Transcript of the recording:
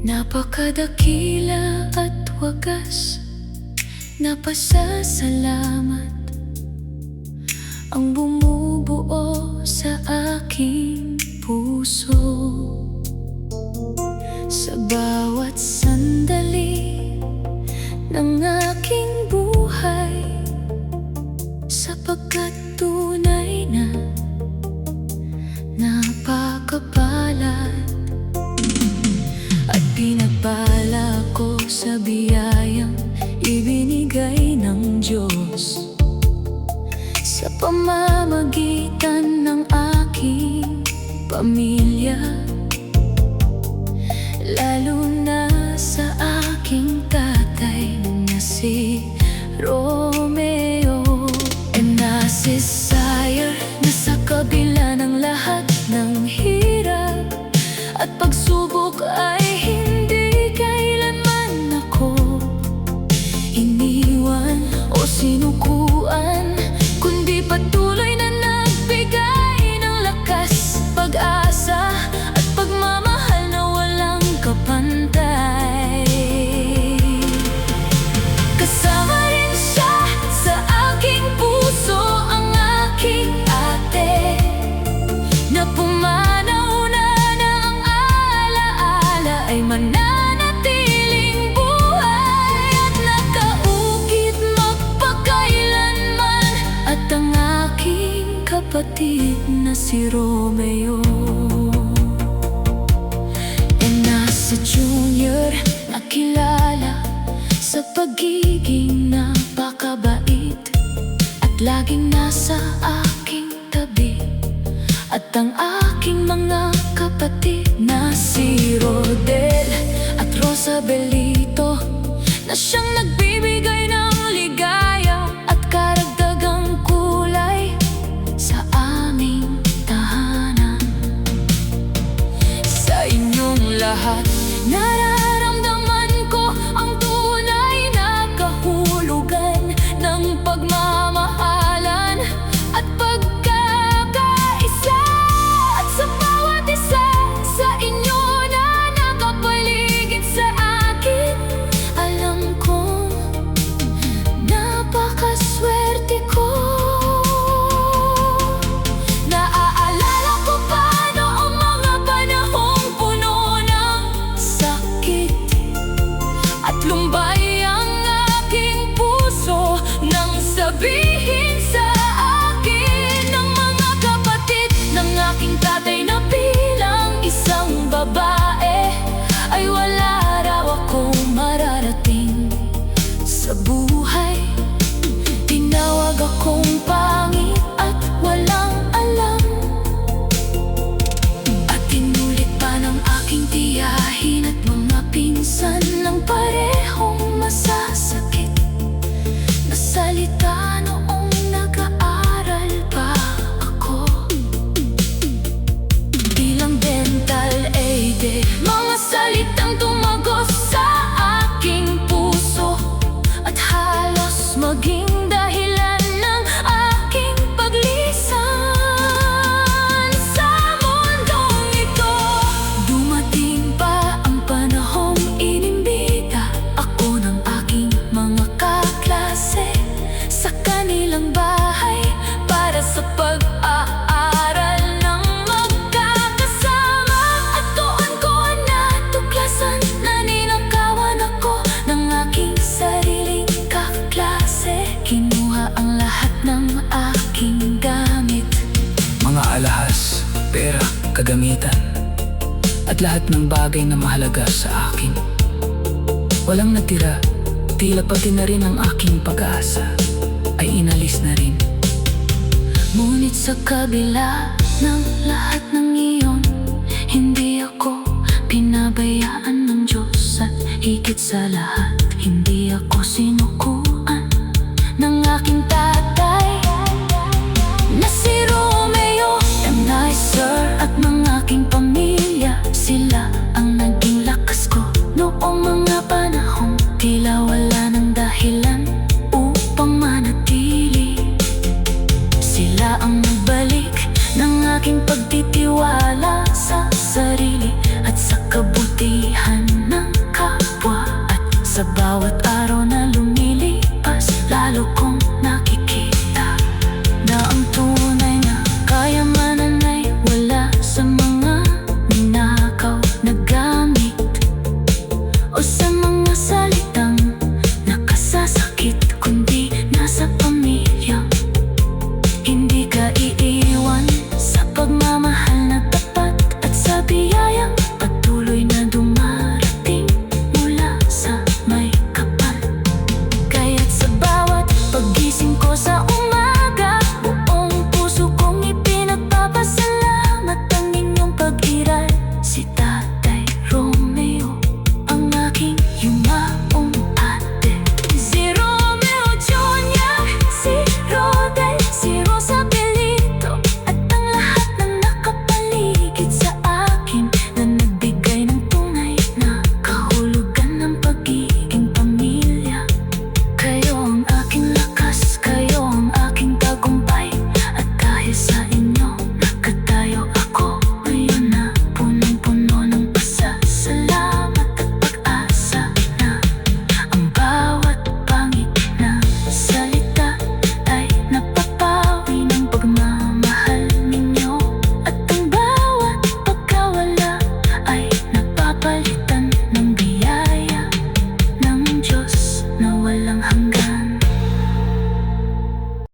Napakadakila at wagas na pasasalamat ang bumubuo sa aking puso. Sa bawat sandali ng aking buhay, sapagkat tunay na napakapalad at pinagbala ko sa biyayang ibinigay ng Diyos sa pamamagitan ng aking pamilya, lalo na sa aking tatay na si Romeo. And nasisire na sa kabila ng lahat ng hirap at pagsubok ay hindi kailanman ako iniwan o sinukuan, kundi patuloy na nagbigay ng lakas, pag-asa at pagmamahal na walang kapantay. Kasama rin siya sa aking puso, ang aking ate, na pumanaw na ang alaala ay mananatiling buhay at nakaukit magpakailanman, at ang aking kapatid na si Romeo. E nasa Junior nakilala sa pagiging napakabait at laging nasa aking tabi, at ang aking mga kapatid na si Rodel at Rosabelito, na siyang nagbibigay ng ligaya at karagdagang kulay sa aming tahanan. Sa inyong lahat, nararamdaman ko ang tunay na kahulugan ng pagmamahalan at pagkakaisa. At sa bawat isa sa inyo na nakapaligid sa akin, alam kong napakaswerte ko. Naaalala ko pa noong mga panahong puno ng sakit at lumbay ang aking puso nang sabihin sa akin ng mga kapatid ng aking tatay na bilang isang babae ay wala raw akong mararating sa buhay. Tinawag akong pangit at walang alam, at tinulit pa ng aking tiyahin at mga pinsan ng parehong masasakit na salita noong nag-aaral pa ako bilang dental aide. Mga salitang tumagos sa aking puso at halos maging dahilan ng aking paglisan sa mundong ito. Dumating pa ang panahong inimbita ako ng aking mga kaklase sa kanilang bahay para sa pag-aaral ng magkakasama. At doon ko natuklasan na ninakawan ako ng aking sariling kaklase. Kinuha ang lahat ng aking gamit, Mga alahas, pera, kagamitan, at lahat ng bagay na mahalaga sa akin. Walang natira, tila pati na rin ang aking pag-asa ay inalis na rin. ngunit sa kabila ng lahat ng iyon, hindi ako pinabayaan ng Diyos, at higit sa lahat, hindi ako sinukuan ng aking tatay na si Romeo. And I, sir, at ng aking pamilya, sila ang naging lakas ko noong mga panahong tila wala ng dahilan upang manatili. Sila ang nagbalik ng aking pagtitiwala sa sarili at sa kabutihan na sa bawat